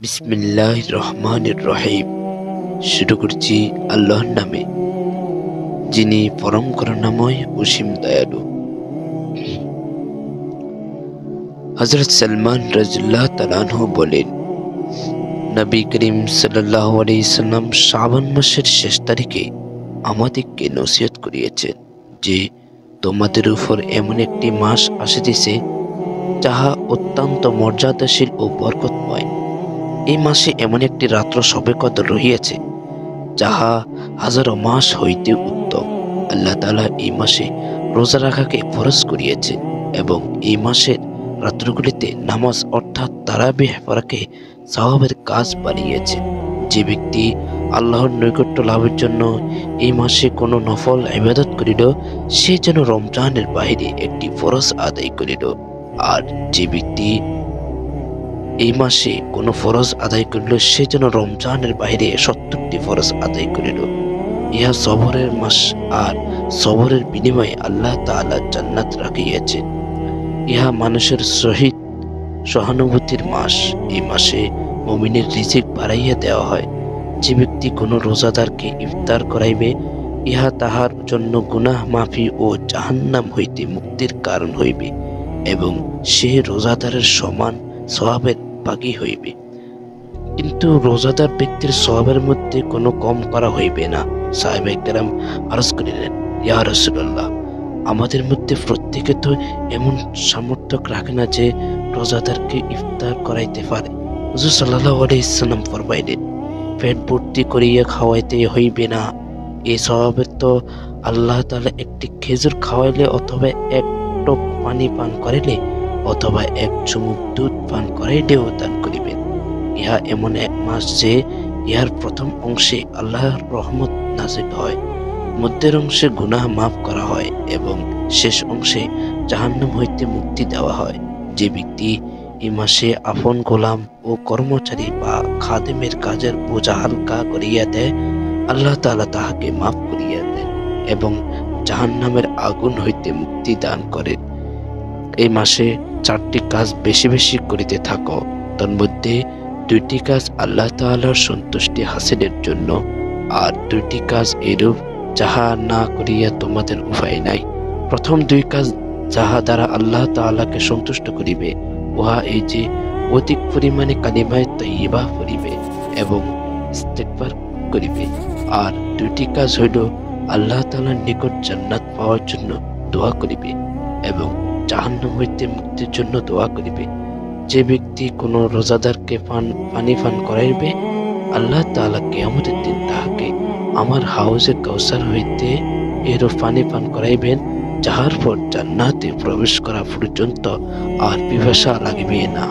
বিসমিল্লাহির রহমানির রহিম। শুরু করছি আল্লাহর নামে, যিনি পরম করুণাময় অসীম দয়ালু। হযরত সালমান রাদিয়াল্লাহু তাআলা আনহু বলেন, নবী করিম সাল্লাল্লাহু আলাইহি সাল্লাম শাবান মাসের শেষ তারিখে আমাদেরকে নসিহত করিয়েছেন যে তোমাদের উপর এমন একটি মাস আসিতেছে যাহা অত্যন্ত মর্যাদাশীল ও বরকতময়। এই মাসে এমন একটি রাত্র শবে কদর রহিয়াছে যাহা হাজারো মাস হইতে উত্তম। আল্লাহ তাআলা এই মাসে রোজা রাখাকে ফরজ করিয়েছেন এবং এই মাসের রাত্রগুলিতে নামাজ অর্থাৎ তারাবিহ পড়াকে সওয়াবের কাজ বানিয়েছেন। যে ব্যক্তি আল্লাহর নৈকট্য লাভের জন্য এই মাসে কোনো নফল ইবাদত করিল, সে যেন রমজানের বাহিরে একটি ফরজ আদায় করিল। আর যে ব্যক্তি এই মাসে কোনো ফরজ আদায় করিল, সে যেন রমজানের বাইরে 70টি ফরজ আদায় করিল। ইহা সবরের মাস, আর সবরের বিনিময়ে আল্লাহ তাআলা জান্নাত রাখিয়াছেন। ইহা মানুষের সহিত সহানুভূতির মাস। এই মাসে মুমিনের রিজিক বাড়াইয়া দেওয়া হয়। যে ব্যক্তি কোনো রোজাদারকে ইফতার করাইবে, ইহা তাহার জন্য গুনাহ মাফি ও জাহান্নাম হইতে মুক্তির কারণ হইবে এবং সে রোজাদারের সমান সওয়াবের ভাগী হইবে। কিন্তু রোজাদার ব্যক্তির সওয়াবের মধ্যে কোনো কম করা হইবে না। সাহাবায়ে কেরাম আরজ করিলেন, ইয়া রাসূলুল্লাহ, আমাদের মধ্যে প্রত্যেকে তো এমন সামর্থ্য রাখে না যে রোজাদারকে ইফতার করাইতে পারে। হুজুর সাল্লাল্লাহু আলাইহি সাল্লাম ফরমাইলেন, পেট ভর্তি করিয়া খাওয়াইতে হইবে না। এই সওয়াবের তো আল্লাহ তাআলা একটি খেজুর খাওয়াইলে অথবা এক টোপ পানি পান করাইলে অথবা এক চুমুক দুধ পান করাইলেও দান করিবেন। ইহা এমন এক মাস যে ইহার প্রথম অংশে আল্লাহর রহমত নাযিল হয়, মধ্যের অংশে গুনাহ মাফ করা হয় এবং শেষ অংশে জাহান্নাম হইতে মুক্তি দেওয়া হয়। যে ব্যক্তি এই মাসে আপন গোলাম ও কর্মচারী বা খাদেমের কাজের বোঝা হালকা করিয়া দেয়, আল্লাহ তাআলা তাহাকে মাফ করিয়া দেন এবং জাহান্নামের আগুন হইতে মুক্তি দান করেন। এই মাসে 4টি কাজ বেশি বেশি করিতে থাকো। তন্মধ্যে 2টি কাজ আল্লাহ তাআলার সন্তুষ্টি হাসিলের জন্য, আর 2টি কাজ এরূপ যাহা না করিয়া তোমাদের উপায় নাই। প্রথম 2 কাজ যাহা দ্বারা আল্লাহ তাআলাকে সন্তুষ্ট করিবে, উহা এই যে অধিক পরিমাণে কালিমায়ে তাইয়্যিবা পড়িবে এবং ইস্তিগফার করিবে। আর 2টি কাজ হইল আল্লাহ তাআলার নিকট জান্নাত পাওয়ার জন্য দোয়া করিবে এবং জাহান্নাম হইতে মুক্তির জন্য দোয়া করিবে। যে ব্যক্তি কোনো রোজাদারকে পানি পান করাইবে, আল্লাহ তাআলা কিয়ামতের দিন তাহাকে আমার হাউজে কাউসার হইতে এরূপ পানি পান করাইবেন, যাহার পর জান্নাতে প্রবেশ করা পর্যন্ত আর পিপাসা লাগিবে না।